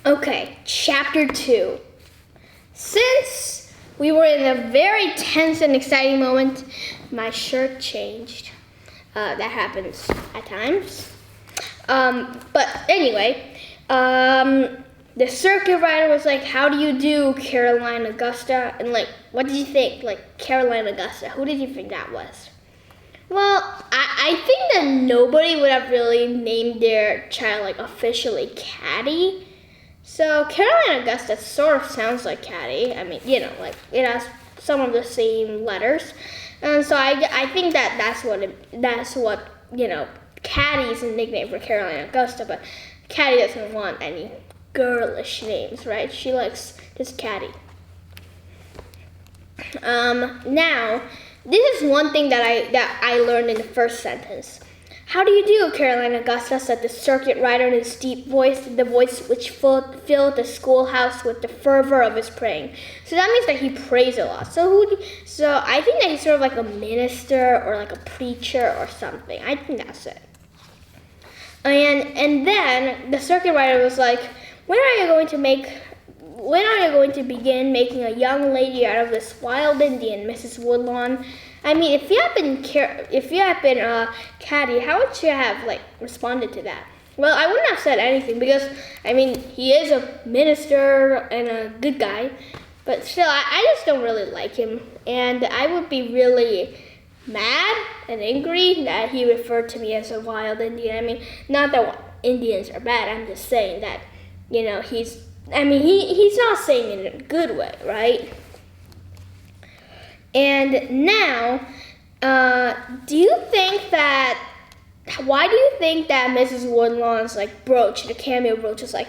Okay, chapter 2. Since we were in a very tense and exciting moment, my shirt changed. That happens at times. But anyway, the circuit rider was like, "How do you do, Caroline Augusta?" And like, what did you think? Like, Caroline Augusta, who did you think that was? Well, I think that nobody would have really named their child like officially Caddie. So Caroline Augusta sort of sounds like Caddie. I mean, like it has some of the same letters, and so I think that's what Caddie's a nickname for Caroline Augusta. But Caddie doesn't want any girlish names, right? She likes just Caddie. Now, this is one thing that I learned in the first sentence. "How do you do, Caroline Augusta?" said the circuit rider in his deep voice, the voice which filled the schoolhouse with the fervor of his praying. So that means that he prays a lot. So I think that he's sort of like a minister or like a preacher or something. I think that's it. And then the circuit rider was like, when are you going to begin making a young lady out of this wild Indian, Mrs. Woodlawn? I mean, if you had been Caddie, how would you have like responded to that? Well, I wouldn't have said anything because I mean he is a minister and a good guy, but still, I just don't really like him, and I would be really mad and angry that he referred to me as a wild Indian. I mean, not that Indians are bad. I'm just saying that he's not saying it in a good way, right? And now, why do you think that Mrs. Woodlawn's like brooch, the cameo brooch, is like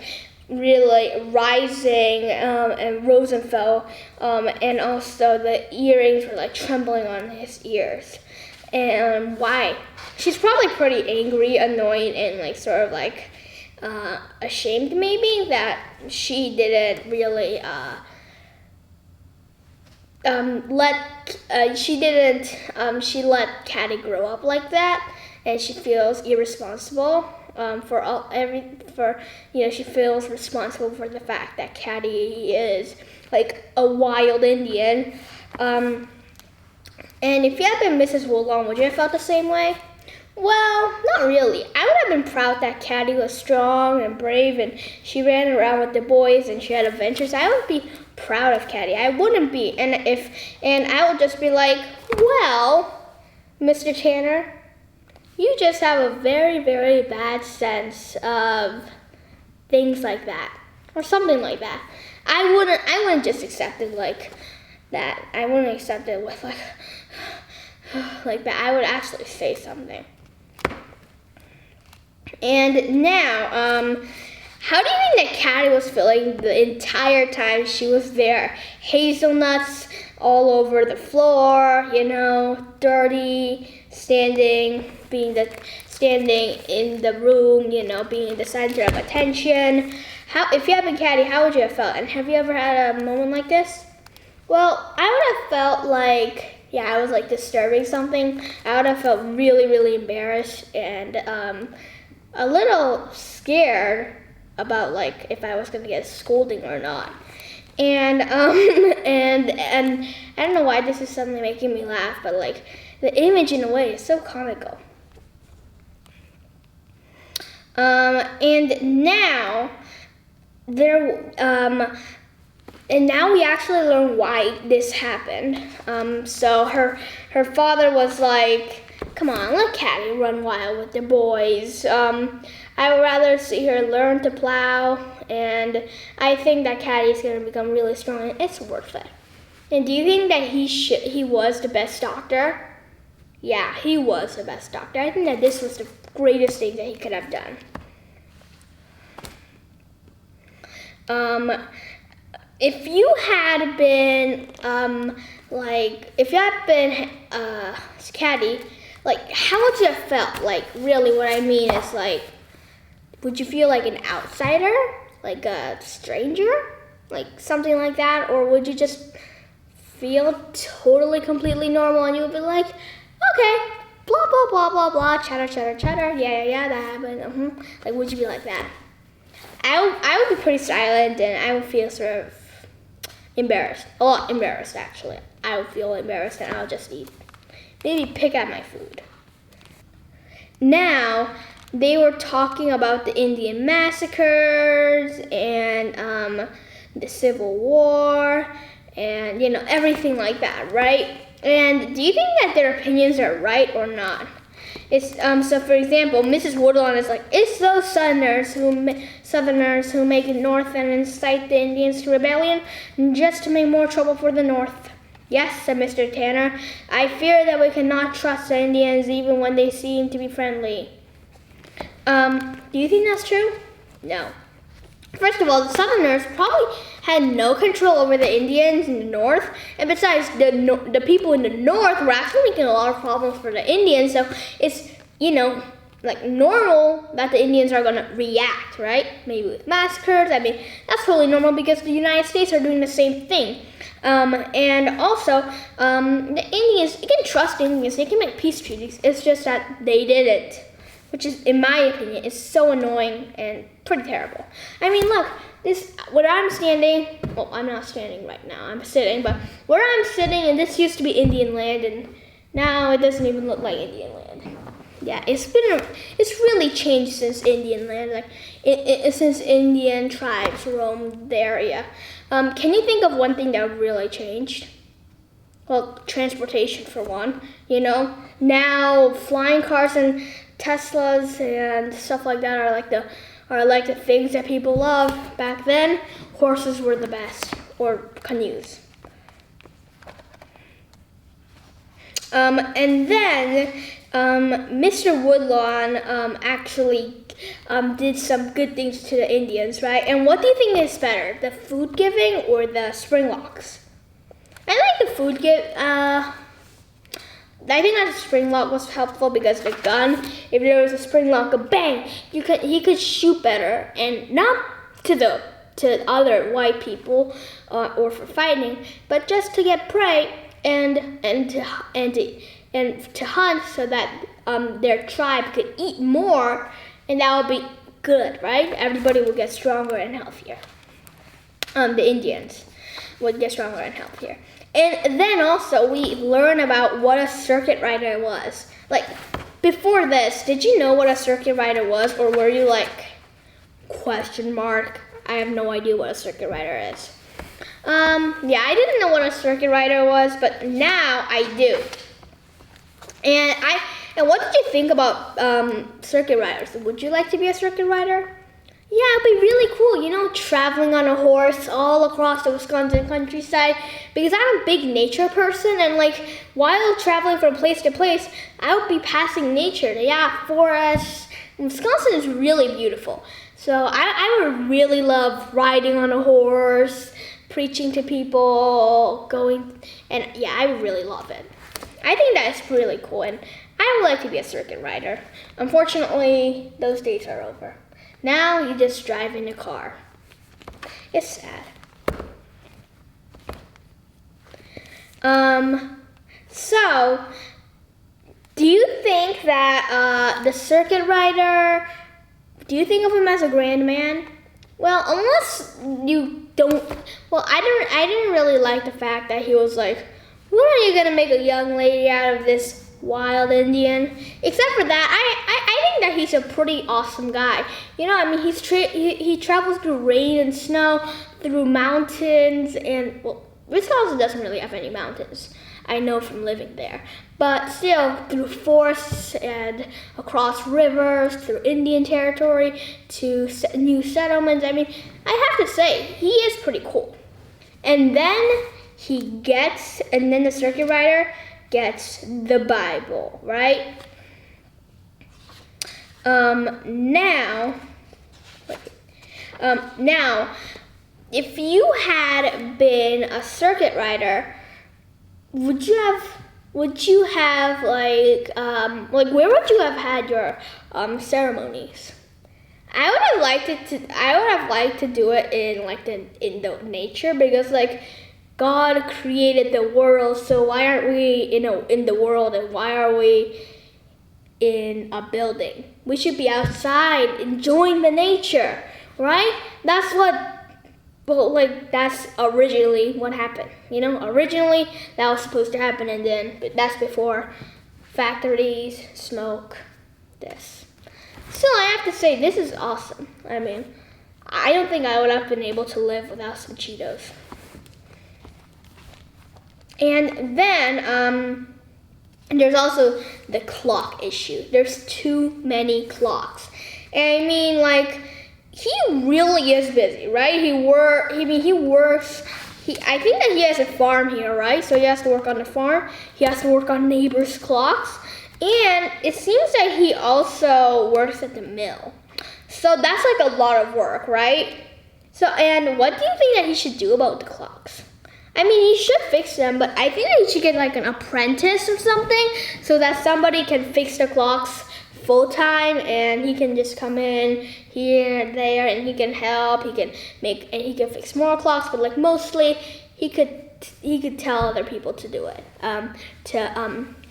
really rising and rose and fell, and also the earrings were like trembling on his ears? And why? She's probably pretty angry, annoyed, and like sort of like ashamed maybe that she didn't really she let Caddie grow up like that, and she feels irresponsible she feels responsible for the fact that Caddie is like a wild Indian. And if you had been Mrs. Woodlawn, would you have felt the same way? Well, not really. I would have been proud that Caddie was strong and brave and she ran around with the boys and she had adventures. I would be proud of Caddie. I wouldn't be. And I would just be like, well, Mr. Tanner, you just have a very, very bad sense of things like that. Or something like that. I wouldn't just accept it like that. I wouldn't accept it with like that. I would actually say something. And now, how do you think that Caddie was feeling the entire time she was there? Hazelnuts all over the floor, dirty, standing in the room, being the center of attention. If you had been Caddie, how would you have felt? And have you ever had a moment like this? Well, I would have felt like, I was like disturbing something. I would have felt really, really embarrassed and a little scared about like if I was gonna get scolding or not. And and I don't know why this is suddenly making me laugh, but like the image in a way is so comical. And now we actually learn why this happened. So her father was like, "Come on, let Caddie run wild with the boys. I would rather see her learn to plow, and I think that Caddie's gonna become really strong, and it's worth it." And do you think that he was the best doctor? Yeah, he was the best doctor. I think that this was the greatest thing that he could have done. If you had been, Caddie, like, how would you have felt? Like, really, what I mean is, like, would you feel like an outsider? Like a stranger? Like, something like that? Or would you just feel totally, completely normal and you would be like, okay, blah, blah, blah, blah, blah, chatter, chatter, chatter, yeah, that happened, Like, would you be like that? I would be pretty silent and I would feel sort of embarrassed. A lot embarrassed, actually. I would feel embarrassed and I would just eat. Maybe pick at my food. Now, they were talking about the Indian massacres and the Civil War and, everything like that, right? And do you think that their opinions are right or not? It's so for example, Mrs. Woodlawn is like, it's those Southerners who make it north and incite the Indians to rebellion just to make more trouble for the North. Yes, said Mr. Tanner. I fear that we cannot trust the Indians even when they seem to be friendly. Do you think that's true? No. First of all, the Southerners probably had no control over the Indians in the North, and besides, the people in the North were actually making a lot of problems for the Indians, so it's, like normal that the Indians are going to react, right? Maybe with massacres. I mean, that's totally normal because the United States are doing the same thing. And also, the Indians, you can trust Indians, they can make peace treaties, it's just that they didn't. Which is, in my opinion, is so annoying and pretty terrible. I mean, look, where I'm standing, well, I'm not standing right now, I'm sitting, but where I'm sitting, and this used to be Indian land, and now it doesn't even look like Indian land. Yeah, it's really changed since Indian land, like, since Indian tribes roamed the area. Can you think of one thing that really changed? Well, transportation for one, Now, flying cars and Teslas and stuff like that are like the things that people love. Back then, horses were the best, or canoes. And then Mr. Woodlawn actually did some good things to the Indians, right? And what do you think is better, the food giving or the springlocks? I like the food give. I think that the spring lock was helpful because the gun, if there was a spring lock, bang, he could shoot better, and not to other white people or for fighting, but just to get prey and to hunt so that their tribe could eat more, and that would be good, right? Everybody would get stronger and healthier. The Indians would get stronger and healthier. And then also we learn about what a circuit rider was. Like, before this, did you know what a circuit rider was? Or were you like, question mark? I have no idea what a circuit rider is. Yeah, I didn't know what a circuit rider was, but now I do. And what did you think about circuit riders? Would you like to be a circuit rider? Yeah, it'd be really cool, traveling on a horse all across the Wisconsin countryside, because I'm a big nature person, and while traveling from place to place, I would be passing nature. Yeah, forests. Wisconsin is really beautiful. So I would really love riding on a horse, preaching to people, and yeah, I would really love it. I think that's really cool, and I would like to be a circuit rider. Unfortunately, those days are over. Now you just drive in a car. It's sad. So, do you think that the circuit rider, do you think of him as a grand man? Well, unless you don't, well, I didn't really like the fact that he was like, when are you gonna make a young lady out of this wild Indian? Except for that, I think that he's a pretty awesome guy. He travels through rain and snow, through mountains, and, well, Wisconsin doesn't really have any mountains. I know from living there. But still, through forests and across rivers, through Indian territory, to new settlements. I have to say, he is pretty cool. And then and then the circuit rider gets the Bible, right? Now, if you had been a circuit rider, would you have like where would you have had your ceremonies? I would have liked to do it in the nature, because like God created the world, so why aren't we in the world, and why are we in a building? We should be outside enjoying the nature, right? That's originally what happened. Originally that was supposed to happen, and then that's before factories, smoke, this. Still, I have to say, this is awesome. I mean, I don't think I would have been able to live without some Cheetos. And then, there's also the clock issue. There's too many clocks. And I mean, like, he really is busy, right? He works. I think that he has a farm here, right? So he has to work on the farm. He has to work on neighbors' clocks. And it seems that he also works at the mill. So that's like a lot of work, right? So, and what do you think that he should do about the clocks? I mean, he should fix them, but I think that he should get like an apprentice or something, so that somebody can fix the clocks full time, and he can just come in here and there, and he can help. He can fix more clocks, but like mostly he could tell other people to do it,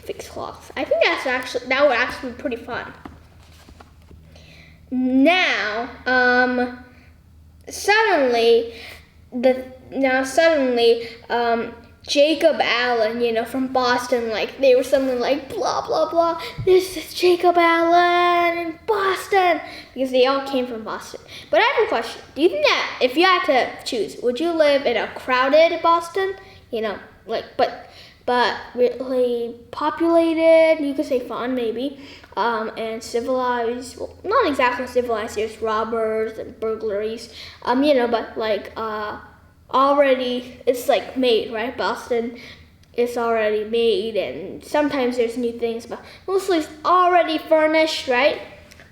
fix clocks. I think that would actually be pretty fun. Now, suddenly, Jacob Allen, from Boston, like they were something like blah blah blah. This is Jacob Allen in Boston, because they all came from Boston. But I have a question. Do you think that if you had to choose, would you live in a crowded Boston, but really populated? You could say fun, maybe, and civilized. Well, not exactly civilized. There's robbers and burglaries, but like already it's like made, right? Boston is already made, and sometimes there's new things, but mostly it's already furnished, right?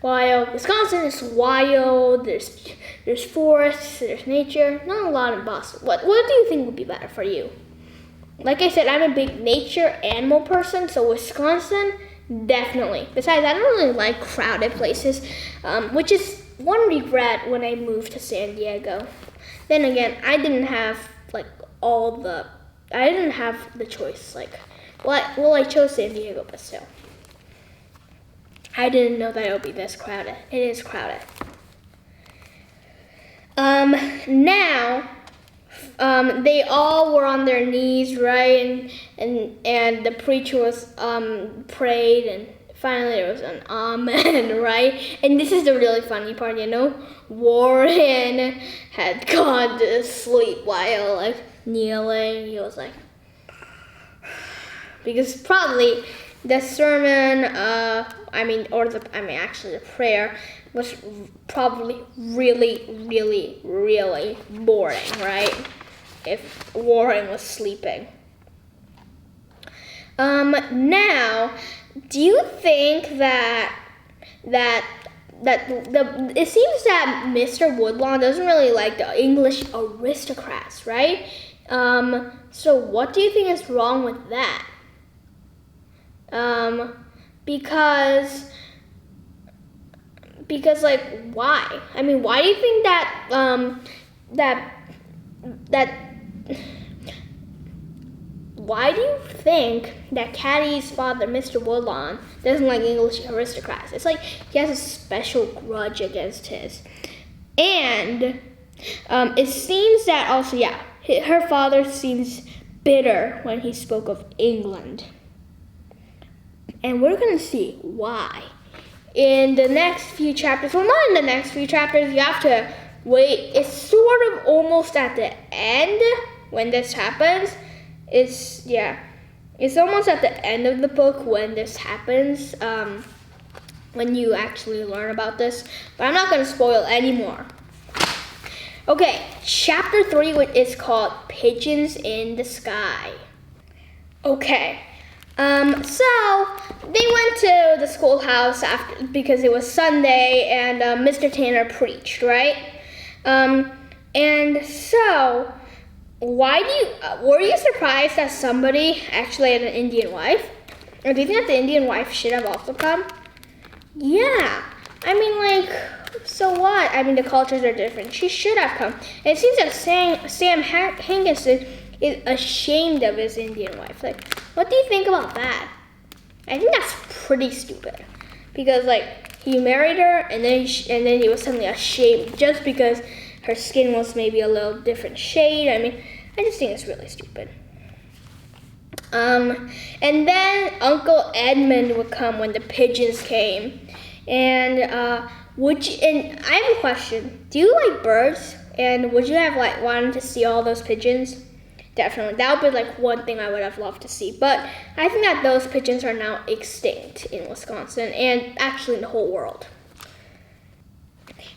While Wisconsin is wild, there's forests, there's nature. Not a lot in Boston. What do you think would be better for you? Like I said, I'm a big nature animal person, so Wisconsin, definitely. Besides, I don't really like crowded places, which is one regret when I moved to San Diego. Then again, I didn't have the choice. I chose San Diego, but still. I didn't know that it would be this crowded. It is crowded. Now, they all were on their knees, right? And the preacher was prayed, and finally there was an amen, right? And this is the really funny part, Warren had gone to sleep while kneeling. He was like, because probably the sermon, actually the prayer was probably really, really, really boring, right? If Warren was sleeping. Now, do you think that it seems that Mr. Woodlawn doesn't really like the English aristocrats, right? So what do you think is wrong with that? Because why? I mean, why do you think why do you think that Caddie's father, Mr. Woodlawn, doesn't like English aristocrats? It's like he has a special grudge against his. And it seems that also, her father seems bitter when he spoke of England. And we're going to see why. In the next few chapters, well, not in the next few chapters, you have to wait. It's sort of almost at the end when this happens. It's almost at the end of the book when this happens, when you actually learn about this. But I'm not going to spoil any more. Okay, chapter 3 is called Pigeons in the Sky. Okay, so they went to the schoolhouse because it was Sunday and Mr. Tanner preached, right? And so, were you surprised that somebody actually had an Indian wife? Or do you think that the Indian wife should have also come? Yeah, I mean, like, so what? I mean, the cultures are different. She should have come. And it seems that Sam Hankinson is ashamed of his Indian wife. Like, what do you think about that? I think that's pretty stupid. Because, like, he married her, and then he was suddenly ashamed just because her skin was maybe a little different shade. I mean, I just think it's really stupid. And then Uncle Edmund would come when the pigeons came. And and I have a question. Do you like birds? And would you have like wanted to see all those pigeons? Definitely. That would be like one thing I would have loved to see. But I think that those pigeons are now extinct in Wisconsin and actually in the whole world.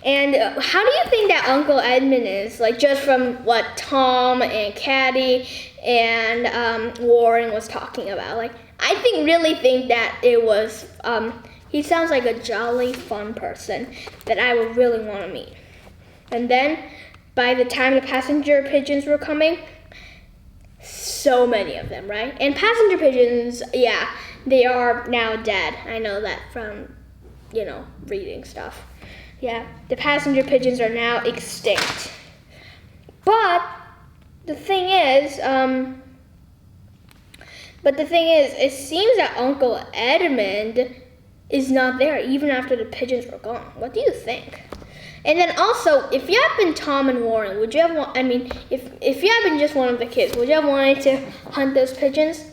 And how do you think that Uncle Edmund is? Like just from what Tom and Caddie and Warren was talking about. Like I really think that it was, he sounds like a jolly fun person that I would really want to meet. And then by the time the passenger pigeons were coming, so many of them, right? And passenger pigeons, yeah, they are now dead. I know that from, reading stuff. Yeah, the passenger pigeons are now extinct. But the thing is, it seems that Uncle Edmund is not there even after the pigeons were gone. What do you think? And then also, if you had been Tom and Warren, would you have if you had been just one of the kids, would you have wanted to hunt those pigeons?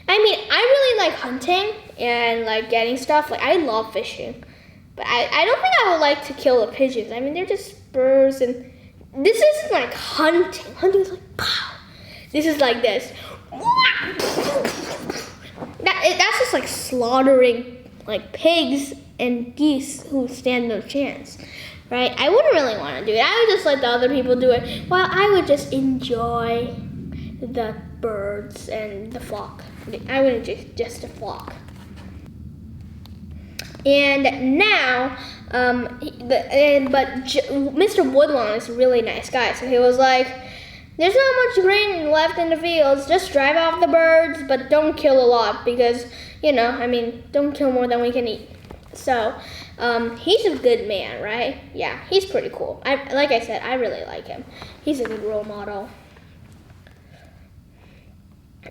I mean, I really like hunting and like getting stuff. Like I love fishing. But I don't think I would like to kill the pigeons. I mean, they're just birds, and this isn't like hunting. Hunting is like, pow. This is like this. That's just like slaughtering like pigs and geese who stand no chance, right? I wouldn't really want to do it. I would just let the other people do it, while I would just enjoy the birds and the flock. I would just the flock. And now, Mr. Woodlawn is a really nice guy. So he was like, there's not much grain left in the fields. Just drive off the birds, but don't kill a lot because, don't kill more than we can eat. So, he's a good man, right? Yeah, he's pretty cool. Like I said, I really like him. He's a good role model.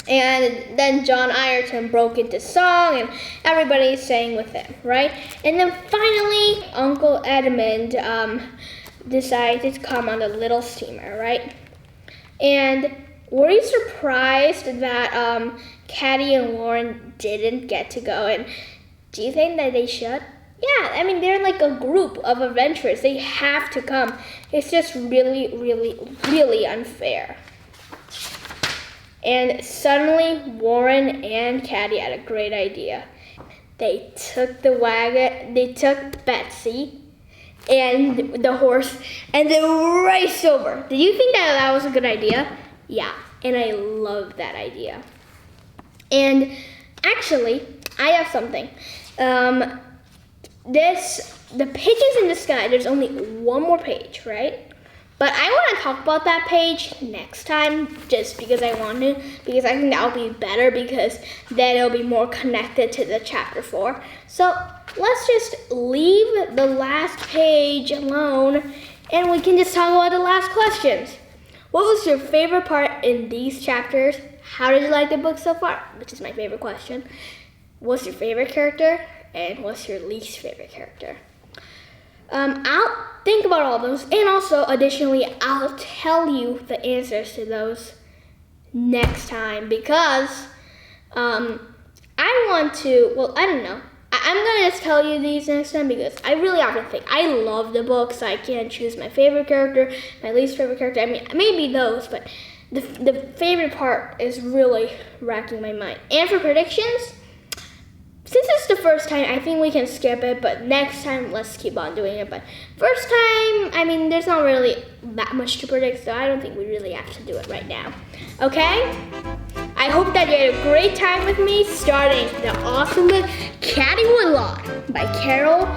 And then John Ireton broke into song and everybody sang with him, right? And then finally, Uncle Edmund decided to come on a little steamer, right? And were you surprised that Caddie and Warren didn't get to go? And do you think that they should? Yeah, I mean, they're like a group of adventurers. They have to come. It's just really, really, really unfair. And suddenly, Warren and Caddie had a great idea. They took the wagon, they took Betsy and the horse, and they raced over. Did you think that was a good idea? Yeah, and I love that idea. And actually, I have something. The Pigeons in the Sky, there's only one more page, right? But I want to talk about that page next time just because I want to, because I think that'll be better because then it'll be more connected to the chapter 4. So let's just leave the last page alone and we can just talk about the last questions. What was your favorite part in these chapters? How did you like the book so far? Which is my favorite question. What's your favorite character? And what's your least favorite character? I'll think about all those, and also additionally, I'll tell you the answers to those next time because I want to. Well, I don't know. I'm gonna just tell you these next time because I really have to think. I love the book, so I can't choose my favorite character, my least favorite character. I mean, maybe those, but the favorite part is really racking my mind. And for predictions, Since it's the first time, I think we can skip it, but next time, let's keep on doing it. But first time, I mean, there's not really that much to predict, so I don't think we really have to do it right now. Okay? I hope that you had a great time with me starting the awesome book, Caddie Woodlawn by Carol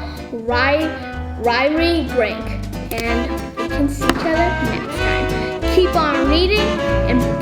Ryrie Brink. And we can see each other next time. Keep on reading and